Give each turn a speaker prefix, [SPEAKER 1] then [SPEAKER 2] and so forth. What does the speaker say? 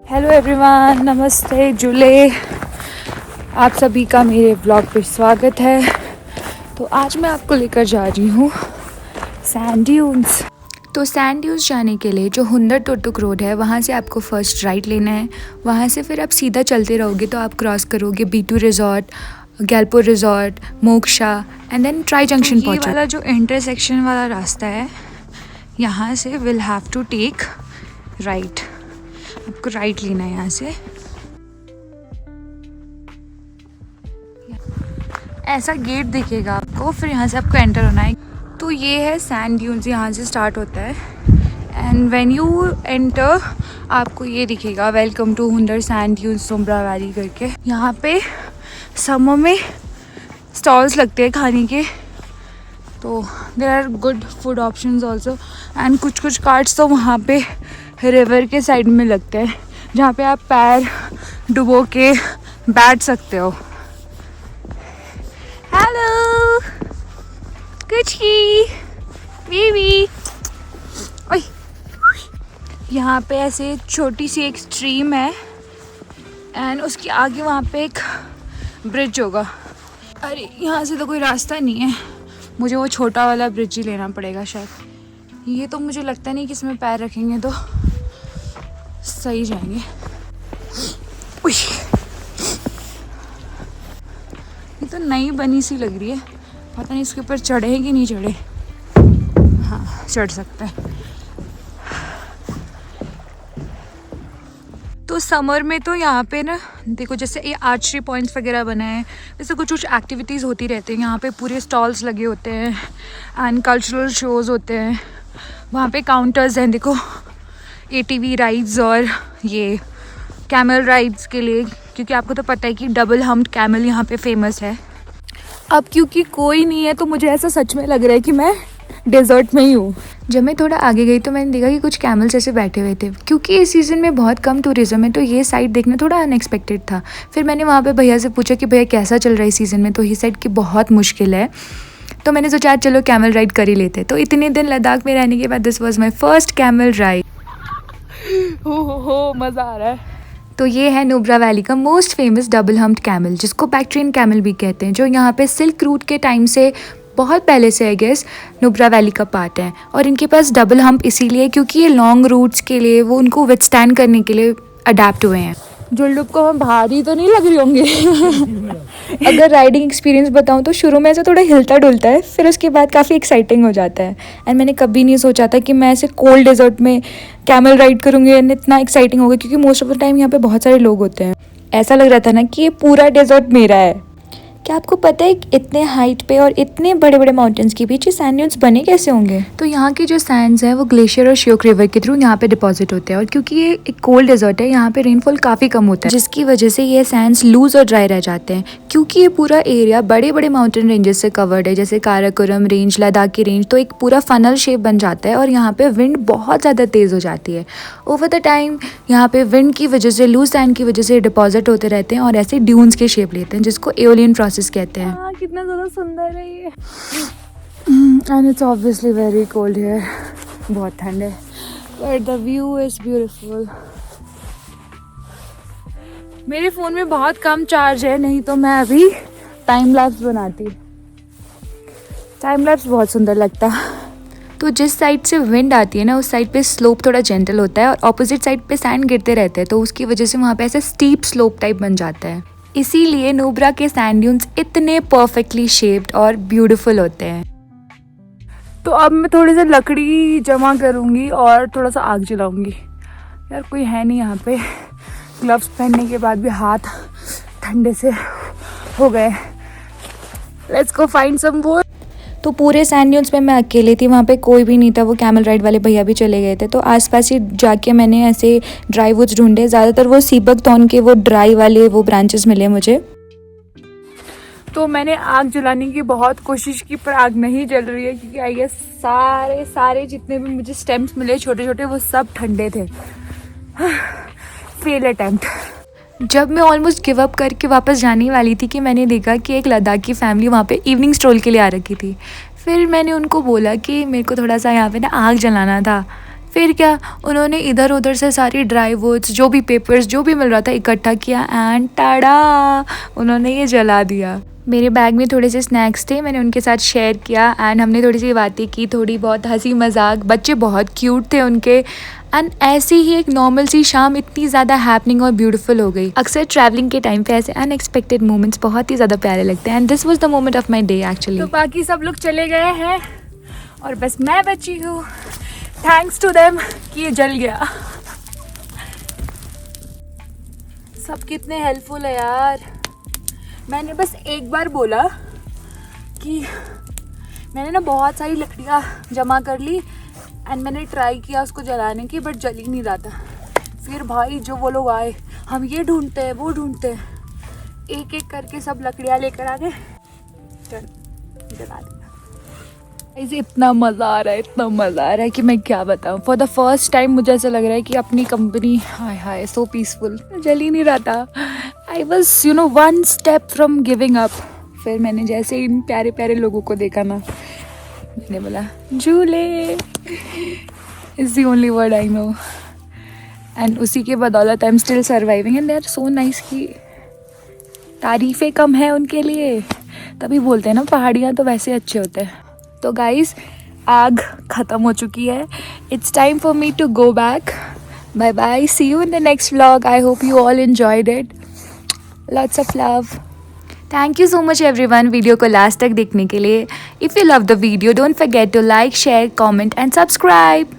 [SPEAKER 1] Hello everyone, नमस्ते जुले। आप सभी का मेरे ब्लॉग पर स्वागत है। तो आज मैं आपको लेकर जा रही हूँ सैंड ड्यून्स। तो सैंड ड्यून्स जाने के लिए जो हुंदर टोटुक रोड है वहाँ से आपको फर्स्ट राइट लेना है। वहाँ से फिर आप सीधा चलते रहोगे तो आप क्रॉस करोगे B2 resort, Gailpur resort, Moksha and then tri junction पहुँचो। ये वाला जो इंटरसेक्शन वाला रास्ता है यहाँ से will have to take right. आपको राइट लेना है यहाँ से। ऐसा गेट दिखेगा आपको, फिर यहाँ से आपको एंटर होना है। तो ये है सैंड ड्यून्स, यहाँ से स्टार्ट होता है एंड व्हेन यू एंटर आपको ये दिखेगा welcome to Hunder sand dunes Nubra valley करके। यहाँ पे समर में स्टॉल्स लगते हैं खाने के, तो there are good food options also and कुछ कार्ट्स तो वहाँ पे रिवर के साइड में लगते हैं जहाँ पे आप पैर डुबो के बैठ सकते हो। हेलो कुची बेबी। यहाँ पे ऐसे छोटी सी एक स्ट्रीम है एंड उसके आगे वहाँ पे एक ब्रिज होगा। अरे यहाँ से तो कोई रास्ता नहीं है, मुझे वो छोटा वाला ब्रिज ही लेना पड़ेगा शायद। ये तो मुझे लगता नहीं कि इसमें पैर रखेंगे तो सही जाएंगे। ये तो नई बनी सी लग रही है, पता नहीं इसके ऊपर चढ़े कि नहीं चढ़े। हाँ चढ़ सकता है। तो समर में तो यहाँ पे ना देखो जैसे ये आर्चरी पॉइंट्स वगैरह बना है, जैसे कुछ एक्टिविटीज़ होती रहती हैं। यहाँ पे पूरे स्टॉल्स लगे होते हैं एंड कल्चरल शोज़ होते हैं। वहाँ पे काउंटर्स हैं, देखो ATV राइड्स और ये कैमल राइड्स के लिए, क्योंकि आपको तो पता है कि डबल हम्प्ड कैमल यहाँ पे फेमस है। अब क्योंकि कोई नहीं है तो मुझे ऐसा सच में लग रहा है कि मैं डेजर्ट में ही हूँ। जब मैं थोड़ा आगे गई तो मैंने देखा कि कुछ कैमल्स ऐसे बैठे हुए थे। क्योंकि इस सीज़न में बहुत कम टूरिज्म है तो ये साइड देखना थोड़ा अनएक्सपेक्टेड था। फिर मैंने वहाँ पे भैया से पूछा कि भैया कैसा चल रहा है इस सीज़न में, तो ही साइड की बहुत मुश्किल है। तो मैंने सोचा आज चलो कैमल राइड कर ही लेते। तो इतने दिन लद्दाख में रहने के बाद this was my first camel ride. हो मज़ा आ रहा है। तो ये है नुब्रा वैली का most famous double humped camel, जिसको बैक्ट्रियन कैमल भी कहते हैं, जो यहाँ पे सिल्क रूट के टाइम से बहुत पहले से आई गेस नुब्रा वैली का पार्ट है। और इनके पास डबल हम्प इसीलिए क्योंकि ये लॉन्ग रूट्स के लिए वो उनको विथस्टैंड करने के लिए अडेप्ट हुए हैं। जुल्लुप को हम भारी तो नहीं लग रही होंगे। अगर राइडिंग एक्सपीरियंस बताऊं तो शुरू में ऐसा थोड़ा हिलता डुलता है, फिर उसके बाद काफ़ी एक्साइटिंग हो जाता है। एंड मैंने कभी नहीं सोचा था कि मैं ऐसे कोल्ड डेजर्ट में कैमल राइड करूँगी एंड इतना एक्साइटिंग होगा, क्योंकि मोस्ट ऑफ द टाइम यहाँ पे बहुत सारे लोग होते हैं। ऐसा लग रहा था ना कि ये पूरा डेजर्ट मेरा है। क्या आपको पता है इतने हाइट पे और इतने बड़े बड़े माउंटेन्स के बीच ये सैंड ड्यून्स बने कैसे होंगे? तो यहाँ के जो सैंड्स हैं वो ग्लेशियर और श्योक रिवर के थ्रू यहाँ पे डिपॉजिट होते हैं। और क्योंकि ये एक कोल्ड डेजर्ट है यहाँ पे रेनफॉल काफ़ी कम होता है, जिसकी वजह से ये सैंड्स लूज और ड्राई रह जाते हैं। क्योंकि ये पूरा एरिया बड़े बड़े माउंटेन रेंजेस से कवर्ड है, जैसे काराकोरम रेंज, लद्दाख की रेंज, तो एक पूरा फनल शेप बन जाता है और यहाँ पे विंड बहुत ज़्यादा तेज़ हो जाती है। ओवर द टाइम यहाँ पे विंड की वजह से, लूज सैंड की वजह से डिपॉजिट होते रहते हैं और ऐसे ड्यून्स के शेप लेते हैं, जिसको एओलियन प्रोसेस कहते हैं। कितना ज़्यादा सुंदर है ये। And it's obviously very cold here, बहुत ठंड है, but the view is beautiful. मेरे फ़ोन में बहुत कम चार्ज है, नहीं तो मैं अभी टाइम लैप्स बनाती। टाइम लैप्स बहुत सुंदर लगता। तो जिस साइड से विंड आती है ना उस साइड पे स्लोप थोड़ा जेंटल होता है और ऑपोजिट साइड पे सैंड गिरते रहते हैं, तो उसकी वजह से वहाँ पे ऐसे स्टीप स्लोप टाइप बन जाता है। इसीलिए नुब्रा के सैंड ड्यून्स इतने परफेक्टली शेप्ड और ब्यूटीफुल होते हैं। तो अब मैं थोड़ी सी लकड़ी जमा करूँगी और थोड़ा सा आग जलाऊँगी। यार कोई है नहीं यहाँ पे। ग्लव्स पहनने के बाद भी हाथ ठंडे से हो गए। Let's go find some wood. तो पूरे सैंड ड्यून्स में मैं अकेली थी, वहाँ पे कोई भी नहीं था। वो कैमल राइड वाले भैया भी चले गए थे, तो आसपास ही जाके मैंने ऐसे ड्राई वुड्स ढूंढे। ज़्यादातर वो सीबकथॉर्न के वो ड्राई वाले वो ब्रांचेस मिले मुझे। तो मैंने आग जलाने की बहुत कोशिश की पर आग नहीं जल रही है, क्योंकि आई गेस सारे जितने भी मुझे स्टेम्स मिले छोटे छोटे वो सब ठंडे थे। Fail attempt. जब मैं ऑलमोस्ट गिव अप करके वापस जाने वाली थी कि मैंने देखा कि एक लद्दाखी फैमिली वहाँ पे इवनिंग स्ट्रोल के लिए आ रखी थी। फिर मैंने उनको बोला कि मेरे को थोड़ा सा यहाँ पे ना आग जलाना था। फिर क्या, उन्होंने इधर उधर से सारी ड्राई वुड्स, जो भी पेपर्स, जो भी मिल रहा था इकट्ठा किया एंड टाड़ा, उन्होंने ये जला दिया। मेरे बैग में थोड़े से स्नैक्स थे, मैंने उनके साथ शेयर किया एंड हमने थोड़ी सी बातें की, थोड़ी बहुत हंसी मजाक। बच्चे बहुत क्यूट थे उनके। एंड ऐसी ही एक नॉर्मल सी शाम इतनी ज़्यादा हैपनिंग और ब्यूटीफुल हो गई। अक्सर ट्रैवलिंग के टाइम पे ऐसे अनएक्सपेक्टेड मोमेंट्स बहुत ही ज़्यादा प्यारे लगते हैं and this was the moment of my day actually. तो बाकी सब लोग चले गए हैं और बस मैं बची हूँ। थैंक्स टू देम कि ये जल गया। सब कितने हेल्पफुल है यार। मैंने बस एक बार बोला कि मैंने ना बहुत सारी लकड़ियाँ जमा कर ली एंड मैंने ट्राई किया उसको जलाने की, बट जल ही नहीं रहा था। फिर भाई जो वो लोग आए, हम ये ढूंढते हैं वो ढूंढते हैं, एक एक करके सब लकड़ियाँ लेकर आ गए, चल जला दिया। ऐसे इतना मज़ा आ रहा है, इतना मज़ा आ रहा है कि मैं क्या बताऊँ। फॉर द फर्स्ट टाइम मुझे ऐसा लग रहा है कि अपनी कंपनी, हाय हाय सो पीसफुल। जल ही नहीं रहा था। I was one step from giving up. फिर मैंने जैसे इन प्यारे प्यारे लोगों को देखा ना, मैंने बोला झूले is the only word I know. And उसी के बदौलत I am still surviving and they are so nice कि तारीफ़ें कम है उनके लिए, तभी बोलते हैं ना पहाड़ियाँ तो वैसे अच्छे होते हैं। तो गाइस, आग ख़त्म हो चुकी है। It's time for me to go back. Bye bye, see you in the next vlog. I hope you all enjoyed it. Lots of love. Thank you so much everyone video को last तक देखने के लिए। If you love the video don't forget to like, share, comment and subscribe.